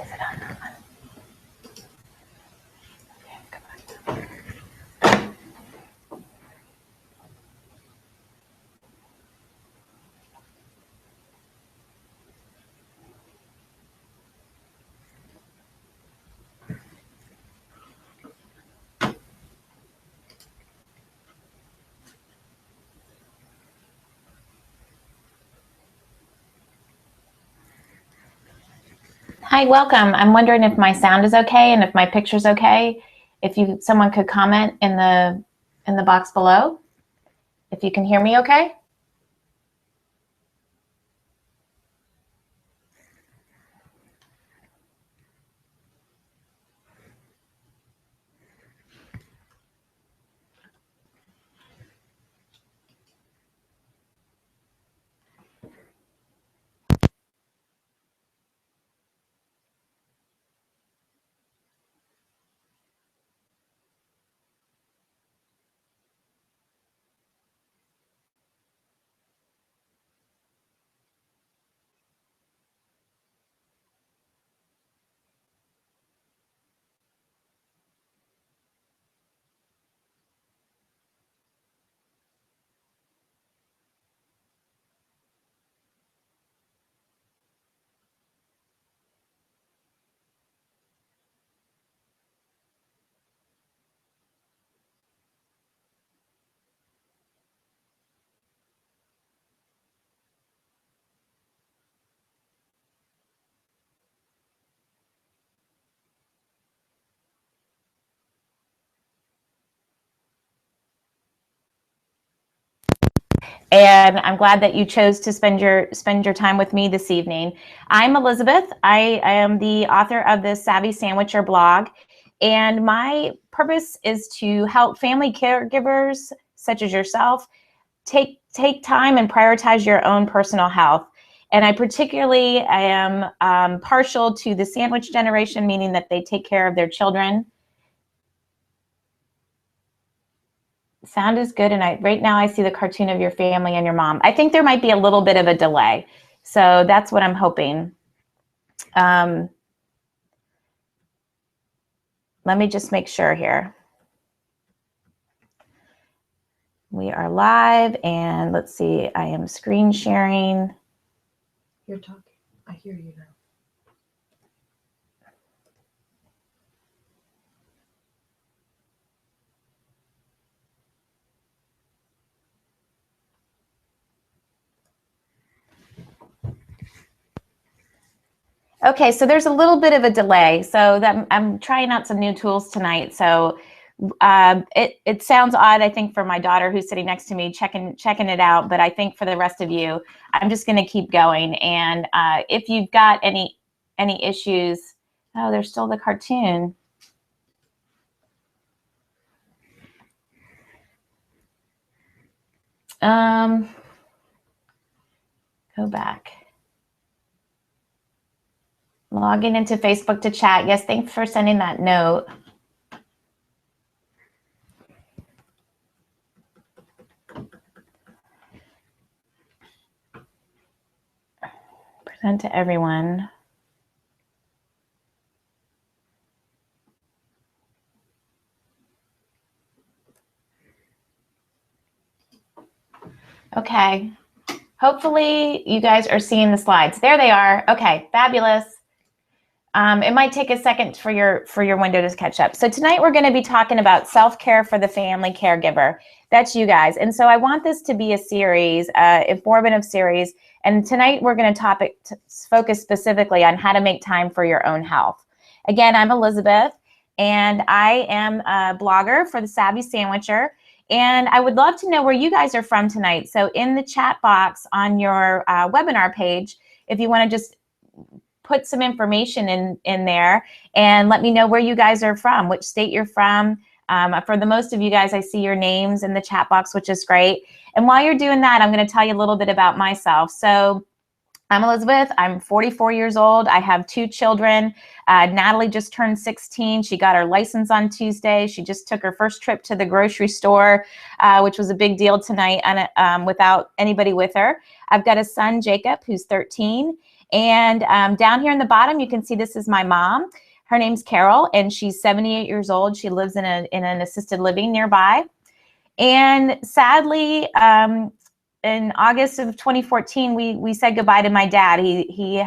Is it on? Okay, come on. Hi, welcome. I'm wondering if my sound is okay and if my picture's okay. If someone could comment in the box below, if you can hear me okay. And I'm glad that you chose to spend your time with me this evening. I'm Elizabeth. I am the author of the Savvy Sandwicher blog, and my purpose is to help family caregivers such as yourself take time and prioritize your own personal health. And I particularly am partial to the sandwich generation, meaning that they take care of their children. Sound is good, and right now I see the cartoon of your family and your mom. I think there might be a little bit of a delay, so that's what I'm hoping. Let me just make sure here. We are live, and let's see, I am screen sharing. You're talking. I hear you now. Okay, so there's a little bit of a delay. So I'm trying out some new tools tonight. So it sounds odd, I think, for my daughter who's sitting next to me checking it out. But I think for the rest of you, I'm just going to keep going. And if you've got any issues, oh, there's still the cartoon. Go back. Logging into Facebook to chat. Yes, thanks for sending that note. Present to everyone. Okay. Hopefully you guys are seeing the slides. There they are. Okay, fabulous. It might take a second for your window to catch up. So tonight we're going to be talking about self-care for the family caregiver. That's you guys. And so I want this to be a series, informative series. And tonight we're going to focus specifically on how to make time for your own health. Again, I'm Elizabeth, and I am a blogger for the Savvy Sandwicher. And I would love to know where you guys are from tonight. So in the chat box on your webinar page, if you want to just put some information in there and let me know where you guys are from, which state you're from. For the most of you guys, I see your names in the chat box, which is great. And while you're doing that, I'm going to tell you a little bit about myself. So I'm Elizabeth. I'm 44 years old. I have 2 children. Natalie just turned 16. She got her license on Tuesday. She just took her first trip to the grocery store, which was a big deal tonight without anybody with her. I've got a son, Jacob, who's 13. And down here in the bottom, you can see this is my mom. Her name's Carol, and she's 78 years old. She lives in an assisted living nearby. And sadly, in August of 2014, we said goodbye to my dad. He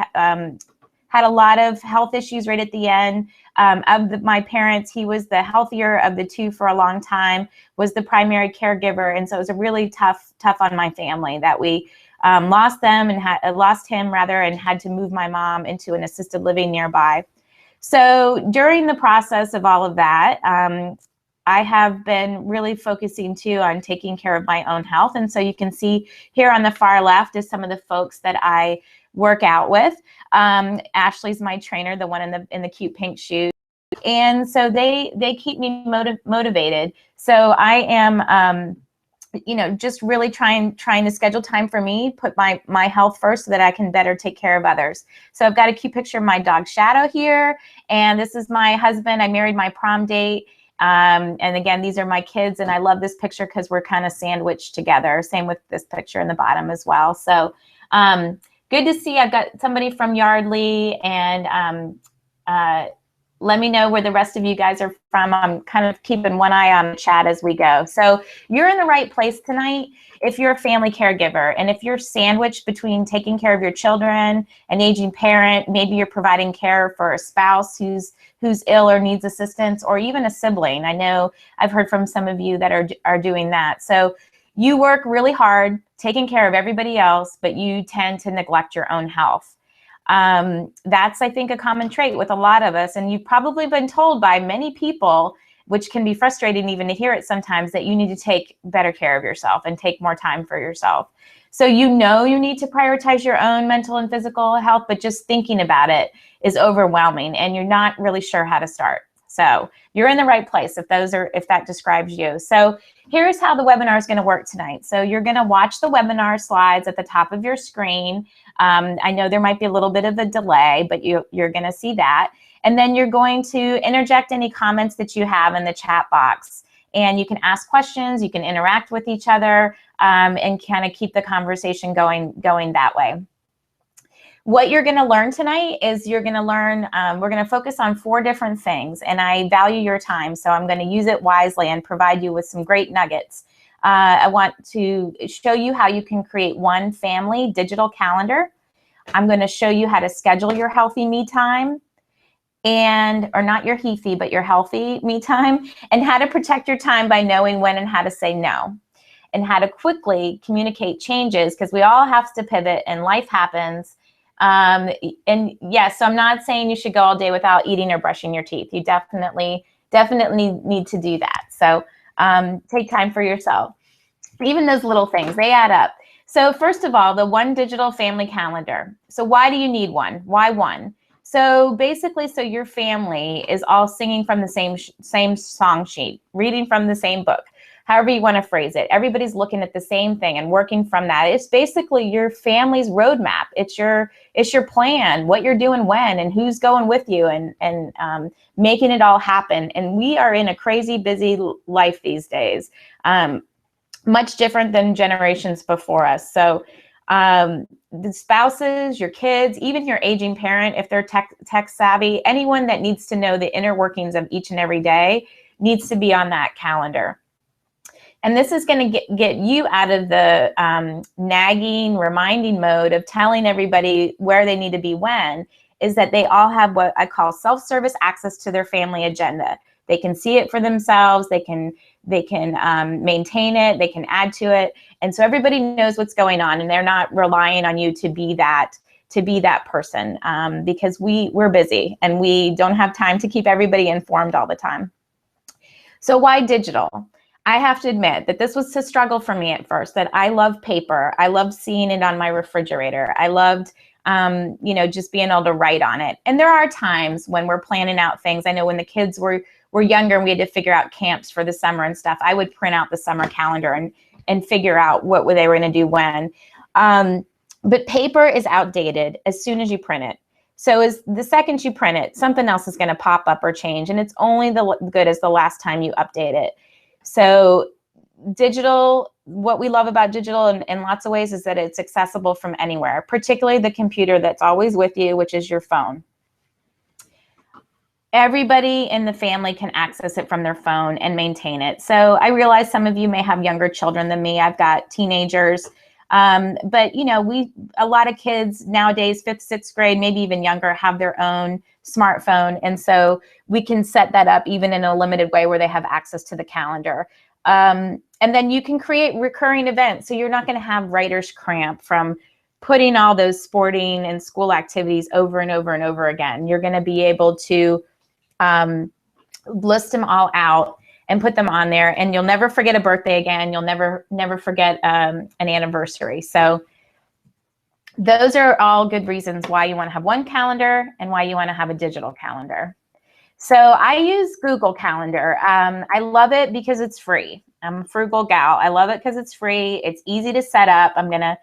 had a lot of health issues right at the end. My parents, he was the healthier of the two for a long time, was the primary caregiver. And so it was a really tough on my family that we lost them and lost him rather, and had to move my mom into an assisted living nearby. So during the process of all of that, I have been really focusing too on taking care of my own health. And so you can see here on the far left is some of the folks that I work out with. Ashley's my trainer, the one in the cute pink shoes. And so they keep me motivated. So I am, just really trying to schedule time for me, put my health first so that I can better take care of others. So I've got a cute picture of my dog Shadow here. And this is my husband. I married my prom date. And again, these are my kids, and I love this picture because we're kind of sandwiched together. Same with this picture in the bottom as well. So good to see. I've got somebody from Yardley, and let me know where the rest of you guys are from. I'm kind of keeping one eye on the chat as we go. So you're in the right place tonight if you're a family caregiver, and if you're sandwiched between taking care of your children, an aging parent, maybe you're providing care for a spouse who's ill or needs assistance, or even a sibling. I know I've heard from some of you that are doing that. So you work really hard taking care of everybody else, but you tend to neglect your own health. That's, I think, a common trait with a lot of us. And you've probably been told by many people, which can be frustrating even to hear it sometimes, that you need to take better care of yourself and take more time for yourself. So you need to prioritize your own mental and physical health, but just thinking about it is overwhelming and you're not really sure how to start. So you're in the right place if that describes you. So here's how the webinar is going to work tonight. So you're going to watch the webinar slides at the top of your screen. I know there might be a little bit of a delay, but you're going to see that. And then you're going to interject any comments that you have in the chat box. And you can ask questions, you can interact with each other, and kind of keep the conversation going that way. What you're going to learn tonight is you're going to learn, we're going to focus on 4 different things, and I value your time, so I'm going to use it wisely and provide you with some great nuggets. I want to show you how you can create one family digital calendar. I'm going to show you how to schedule your healthy me time, or not your healthy, but your healthy me time, and how to protect your time by knowing when and how to say no, and how to quickly communicate changes, because we all have to pivot and life happens. And yes, so I'm not saying you should go all day without eating or brushing your teeth. You definitely need to do that. So take time for yourself. Even those little things, they add up. So first of all, the one digital family calendar. So why do you need one? Why one? So basically, so your family is all singing from the same song sheet, reading from the same book, however you want to phrase it. Everybody's looking at the same thing and working from that. It's basically your family's roadmap. It's your plan, what you're doing when, and who's going with you, and making it all happen. And we are in a crazy busy life these days, much different than generations before us. So the spouses, your kids, even your aging parent, if they're tech savvy, anyone that needs to know the inner workings of each and every day needs to be on that calendar. And this is going to get you out of the nagging, reminding mode of telling everybody where they need to be when, is that they all have what I call self-service access to their family agenda. They can see it for themselves. They can maintain it. They can add to it. And so everybody knows what's going on, and they're not relying on you to be that person, because we're busy and we don't have time to keep everybody informed all the time. So why digital? I have to admit that this was a struggle for me at first, that I love paper. I loved seeing it on my refrigerator. I loved, just being able to write on it. And there are times when we're planning out things. I know when the kids were younger and we had to figure out camps for the summer and stuff, I would print out the summer calendar and figure out what they were going to do when. But paper is outdated as soon as you print it. So as the second you print it, something else is going to pop up or change, and it's only good as the last time you update it. So digital, what we love about digital in lots of ways is that it's accessible from anywhere, particularly the computer that's always with you, which is your phone. Everybody in the family can access it from their phone and maintain it. So I realize some of you may have younger children than me. I've got teenagers. But you know, a lot of kids nowadays, 5th, 6th grade, maybe even younger, have their own smartphone. And so we can set that up even in a limited way where they have access to the calendar. And then you can create recurring events. So you're not going to have writer's cramp from putting all those sporting and school activities over and over and over again. You're going to be able to list them all out and put them on there, and you'll never forget a birthday again. You'll never forget an anniversary. So those are all good reasons why you want to have one calendar and why you want to have a digital calendar. So I use Google Calendar. I love it because it's free. I'm a frugal gal. I love it because it's free. It's easy to set up. I'm going to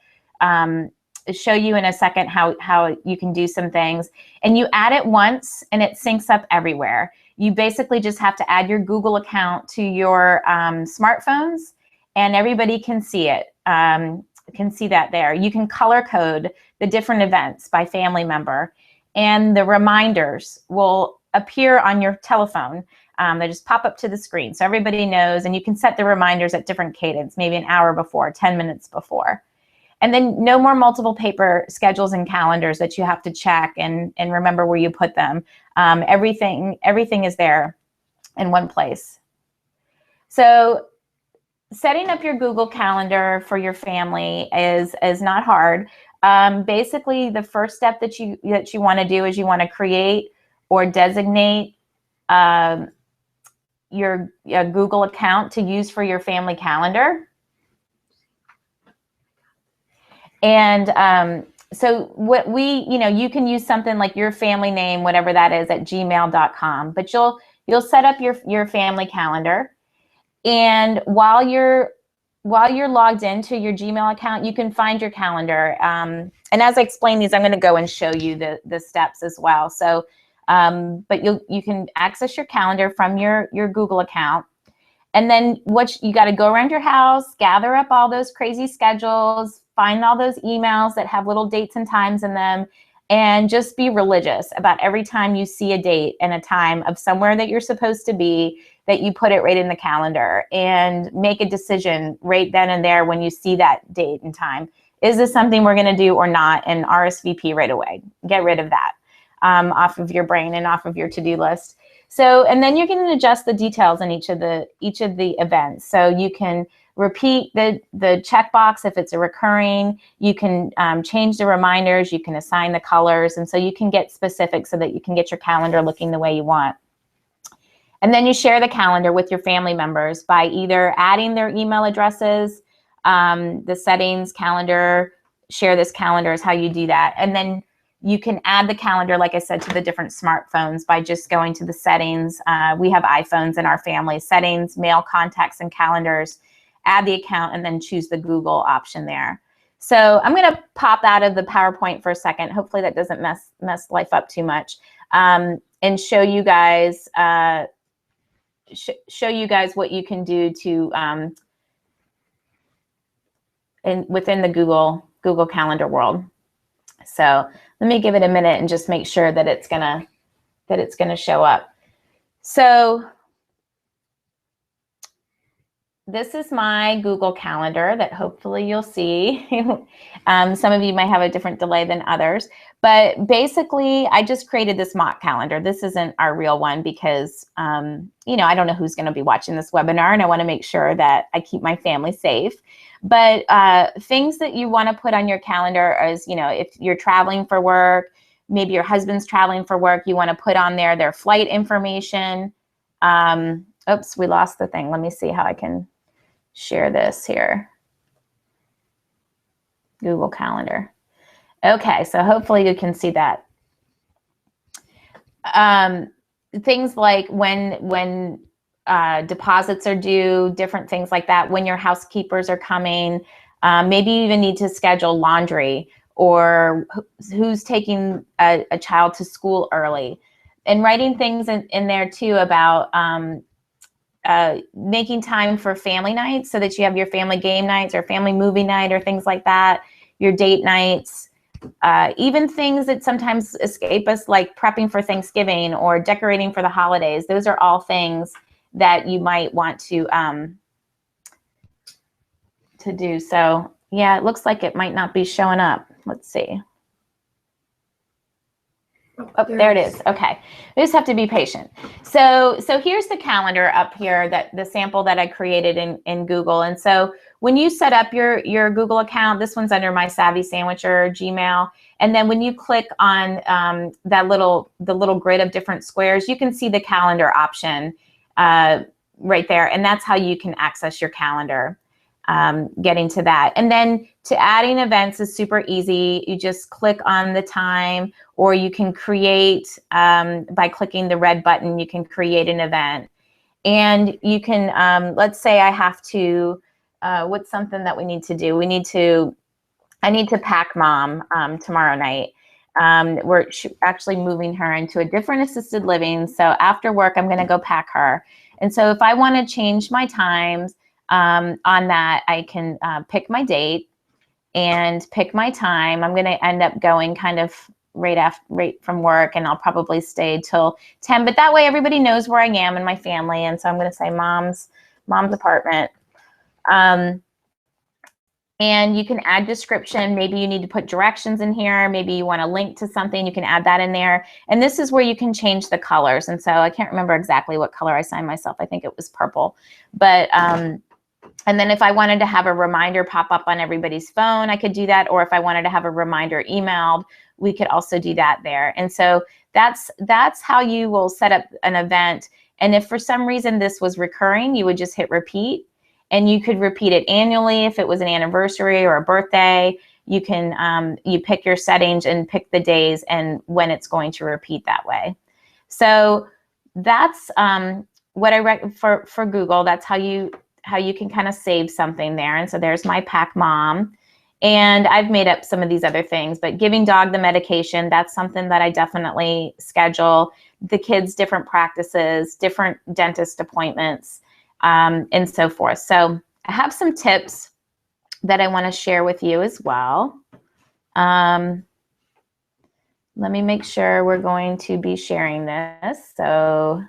show you in a second how you can do some things. And you add it once and it syncs up everywhere. You basically just have to add your Google account to your smartphones, and everybody can see it, can see that there. You can color code the different events by family member, and the reminders will appear on your telephone. They just pop up to the screen so everybody knows, and you can set the reminders at different cadence, maybe an hour before, 10 minutes before. And then no more multiple paper schedules and calendars that you have to check and remember where you put them. Everything is there in one place. So setting up your Google Calendar for your family is not hard. Basically, the first step that you want to do is you want to create or designate your Google account to use for your family calendar. And so what you can use something like your family name, whatever that is, at gmail.com, but you'll set up your family calendar. And while you're logged into your Gmail account, you can find your calendar. And as I explain these, I'm going to go and show you the steps as well. So, but you can access your calendar from your Google account. And then you got to go around your house, gather up all those crazy schedules, find all those emails that have little dates and times in them, and just be religious about every time you see a date and a time of somewhere that you're supposed to be, that you put it right in the calendar and make a decision right then and there when you see that date and time. Is this something we're going to do or not? And RSVP right away. Get rid of that off of your brain and off of your to-do list. So, and then you can adjust the details in each of the events. So you can repeat the checkbox if it's a recurring. You can change the reminders. You can assign the colors, and so you can get specific so that you can get your calendar looking the way you want. And then you share the calendar with your family members by either adding their email addresses, the settings, calendar, share this calendar is how you do that. And then you can add the calendar, like I said, to the different smartphones by just going to the settings. We have iPhones in our family. Settings, mail, contacts, and calendars. Add the account and then choose the Google option there. So I'm going to pop out of the PowerPoint for a second. Hopefully that doesn't mess life up too much, and show you guys what you can do to within the Google Calendar world. So let me give it a minute and just make sure that it's gonna show up. So this is my Google Calendar that hopefully you'll see. Some of you might have a different delay than others, but basically I just created this mock calendar. This isn't our real one because, I don't know who's going to be watching this webinar, and I want to make sure that I keep my family safe. But things that you want to put on your calendar is, if you're traveling for work, maybe your husband's traveling for work, you want to put on there their flight information. Oops, we lost the thing. Let me see how I can share this here. Google Calendar. Okay, so hopefully you can see that. Things like when deposits are due, different things like that, when your housekeepers are coming, maybe you even need to schedule laundry, or who's taking a child to school early, and writing things in there too about making time for family nights so that you have your family game nights or family movie night or things like that, your date nights, even things that sometimes escape us, like prepping for Thanksgiving or decorating for the holidays. Those are all things that you might want to do. So yeah, it looks like it might not be showing up. Let's see. Oh, there it is. Okay. We just have to be patient. So here's the calendar up here, that the sample that I created in Google. And so when you set up your Google account, this one's under My Savvy Sandwicher Gmail. And then when you click on the little grid of different squares, you can see the calendar option right there. And that's how you can access your calendar. Getting to that. And then to adding events is super easy. You just click on the time, or you can create, by clicking the red button, you can create an event. And you can, let's say I have to, what's something that we need to do? I need to pack mom tomorrow night. We're actually moving her into a different assisted living. So after work, I'm going to go pack her. And so if I want to change my times, on that, I can pick my date and pick my time. I'm going to end up going kind of right from work, and I'll probably stay till 10. But that way, everybody knows where I am and my family. And so I'm going to say mom's apartment. And you can add description. Maybe you need to put directions in here. Maybe you want to link to something. You can add that in there. And this is where you can change the colors. And so I can't remember exactly what color I signed myself. I think it was purple. But and then if I wanted to have a reminder pop up on everybody's phone, I could do that. Or if I wanted to have a reminder emailed, we could also do that there. And so that's how you will set up an event. And if for some reason this was recurring, you would just hit repeat. And you could repeat it annually if it was an anniversary or a birthday. You can you pick your settings and pick the days and when it's going to repeat that way. So that's what I recommend for Google. That's how you can kind of save something there. And so there's my pack mom. And I've made up some of these other things, but giving dog the medication, that's something that I definitely schedule. The kids, different practices, different dentist appointments, and so forth. So I have some tips that I want to share with you as well. Let me make sure we're going to be sharing this. So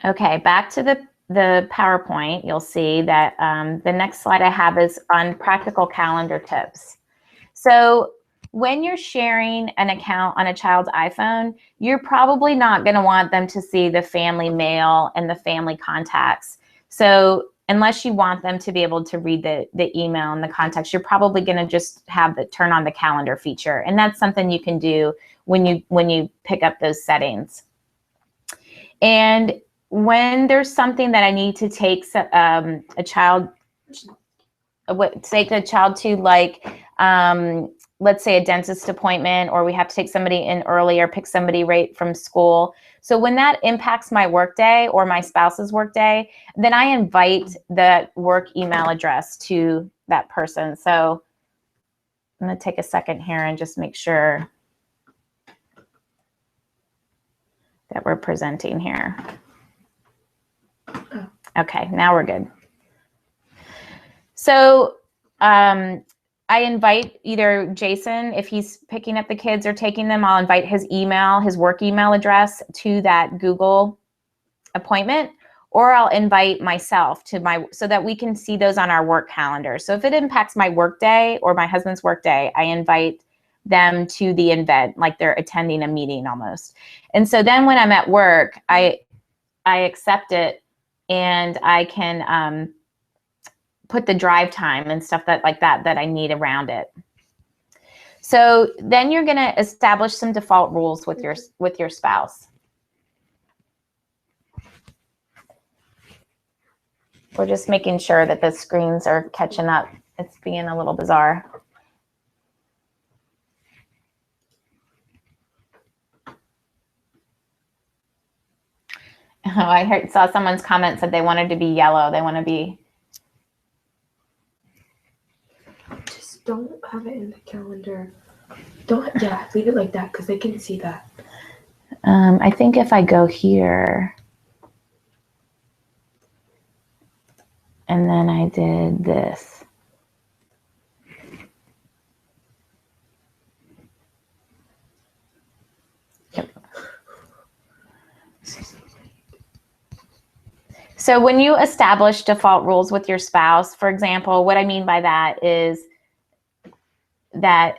okay, back to the PowerPoint. You'll see that the next slide I have is on practical calendar tips. So when you're sharing an account on a child's iPhone, you're probably not going to want them to see the family mail and the family contacts. So unless you want them to be able to read the email and the contacts, you're probably going to just have turn on the calendar feature. And that's something you can do when you pick up those settings. And when there's something that I need to take a child to, like, let's say a dentist appointment, or we have to take somebody in early or pick somebody right from school. So when that impacts my workday or my spouse's workday, then I invite the work email address to that person. So I'm going to take a second here and just make sure that we're presenting here. Okay, now we're good. So I invite either Jason, if he's picking up the kids or taking them, I'll invite his work email address to that Google appointment, or I'll invite myself to so that we can see those on our work calendar. So if it impacts my work day or my husband's work day, I invite them to the event, like they're attending a meeting almost. And so then when I'm at work, I accept it, and I can put the drive time and stuff that I need around it. So then you're going to establish some default rules with your spouse. We're just making sure that the screens are catching up. It's being a little bizarre. Oh, I saw someone's comment said they wanted to be yellow. They want to be. Just don't have it in the calendar. Leave it like that because they can see that. I think if I go here, and then I did this. Yep. So when you establish default rules with your spouse, for example, what I mean by that is that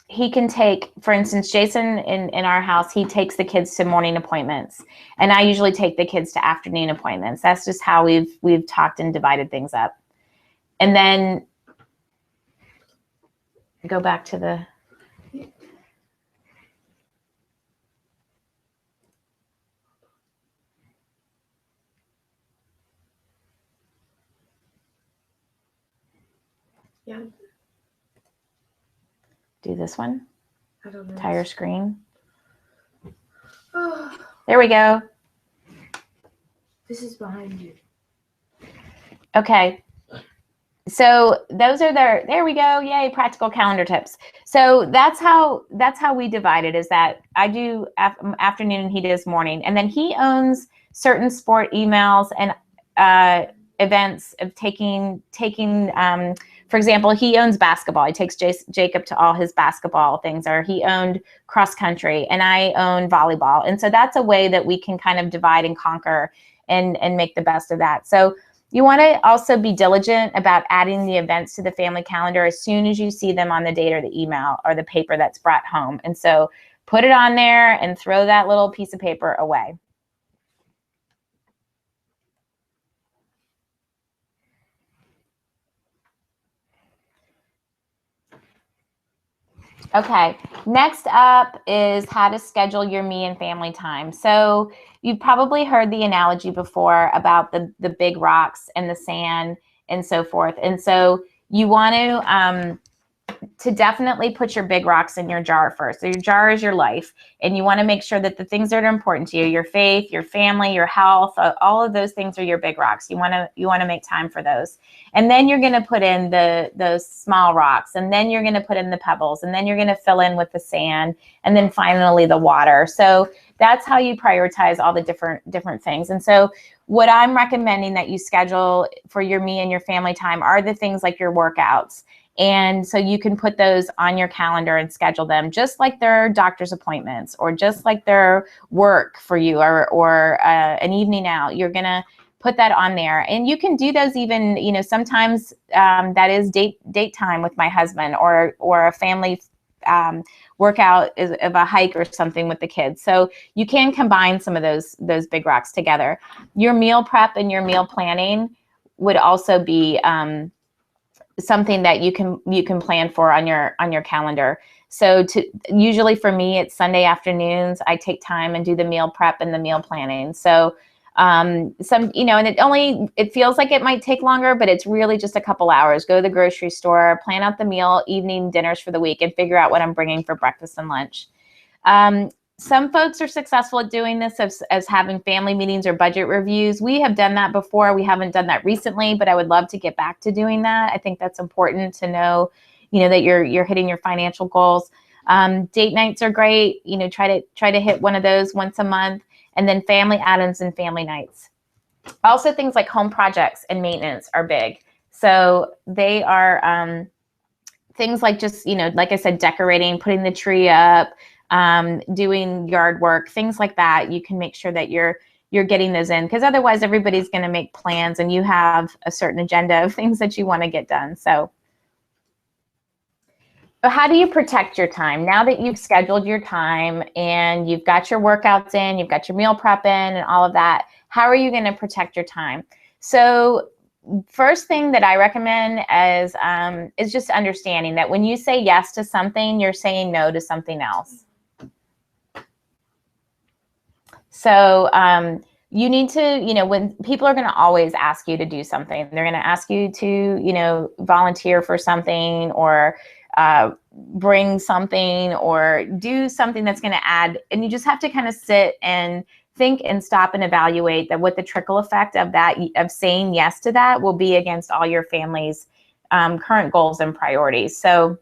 he can take, for instance, Jason in our house, he takes the kids to morning appointments, and I usually take the kids to afternoon appointments. That's just how we've talked and divided things up. And then go back to the do this one. I don't know. Entire screen. There we go. This is behind you. Okay. So those are there we go. Yay, practical calendar tips. So that's how we divide it, is that I do afternoon and he does morning. And then he owns certain sport emails and events of taking for example, he owns basketball. He takes Jacob to all his basketball things, or he owned cross country and I own volleyball. And so that's a way that we can kind of divide and conquer and make the best of that. So you want to also be diligent about adding the events to the family calendar as soon as you see them on the date or the email or the paper that's brought home. And so put it on there and throw that little piece of paper away. Okay, next up is how to schedule your me and family time. So you've probably heard the analogy before about the big rocks and the sand and so forth. And so you want to definitely put your big rocks in your jar first. So your jar is your life, and you want to make sure that the things that are important to you, your faith, your family, your health, all of those things are your big rocks. You want to make time for those. And then you're going to put in those small rocks, and then you're going to put in the pebbles, and then you're going to fill in with the sand, and then finally the water. So that's how you prioritize all the different things. And so what I'm recommending that you schedule for your me and your family time are the things like your workouts. And so you can put those on your calendar and schedule them just like they're doctor's appointments, or just like their work for you, or an evening out. You're going to put that on there. And you can do those even, sometimes that is date time with my husband, or a family workout of a hike or something with the kids. So you can combine some of those big rocks together. Your meal prep and your meal planning would also be something that you can plan for on your calendar. So usually for me, it's Sunday afternoons. I take time and do the meal prep and the meal planning. So and it feels like it might take longer, but it's really just a couple hours. Go to the grocery store, plan out the meal, evening dinners for the week, and figure out what I'm bringing for breakfast and lunch. Some folks are successful at doing this as having family meetings or budget reviews. We have done that before. We haven't done that recently, but I would love to get back to doing that. I think that's important to know, that you're hitting your financial goals. Date nights are great. Try to hit one of those once a month, and then family outings and family nights. Also, things like home projects and maintenance are big. So they are things like just, like I said, decorating, putting the tree up, doing yard work, things like that. You can make sure that you're getting those in, because otherwise everybody's going to make plans and you have a certain agenda of things that you want to get done. So how do you protect your time? Now that you've scheduled your time and you've got your workouts in, you've got your meal prep in and all of that, how are you going to protect your time? So first thing that I recommend is just understanding that when you say yes to something, you're saying no to something else. So you need to, when people are going to always ask you to do something, they're going to ask you to, volunteer for something, or bring something, or do something that's going to add, and you just have to kind of sit and think and stop and evaluate that what the trickle effect of saying yes to that will be against all your family's current goals and priorities. So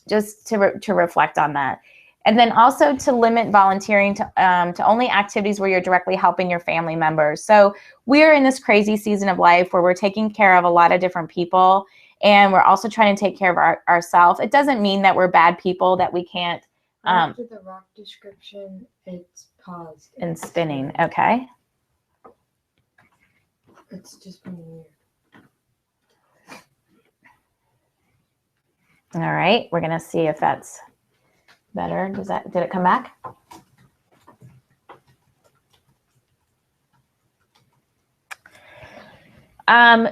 just to reflect on that. And then also to limit volunteering to only activities where you're directly helping your family members. So we're in this crazy season of life where we're taking care of a lot of different people, and we're also trying to take care of ourselves. It doesn't mean that we're bad people, that we can't. After the rock description, it's paused. And spinning, okay. It's just been weird. All right, we're gonna see if that's better. Did it come back?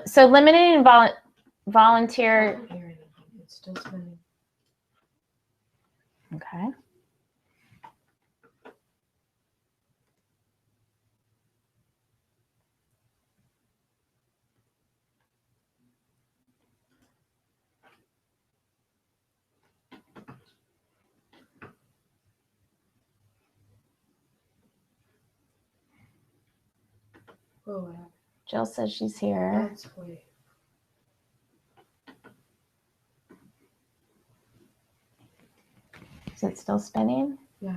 So limiting volunteer. I don't hear anything. It's still spinning. Okay. Oh, what happened? Jill says she's here. That's weird. Is it still spinning? Yeah.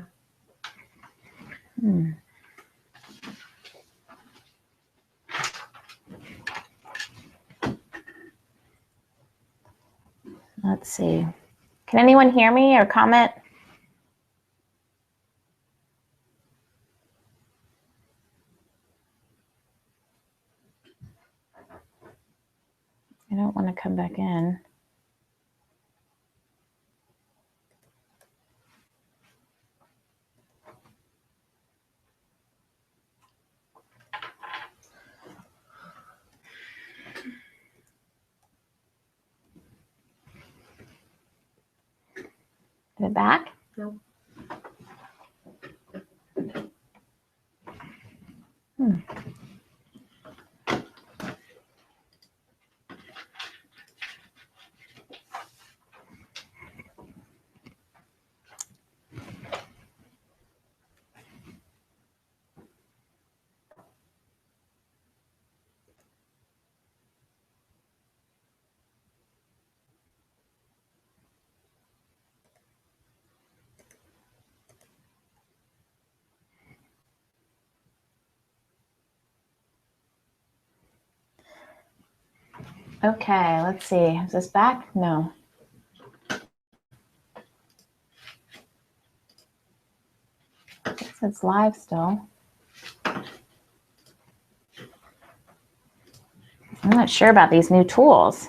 Let's see. Can anyone hear me or comment? I don't want to come back in. Is it back? No. Okay, let's see. Is this back? No. It's live still. I'm not sure about these new tools.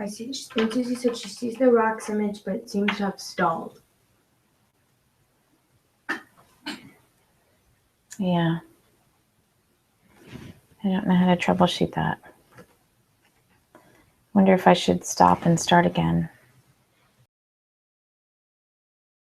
I see. Susie said she sees the rock's image, but it seems to have stalled. Yeah. I don't know how to troubleshoot that. Wonder if I should stop and start again.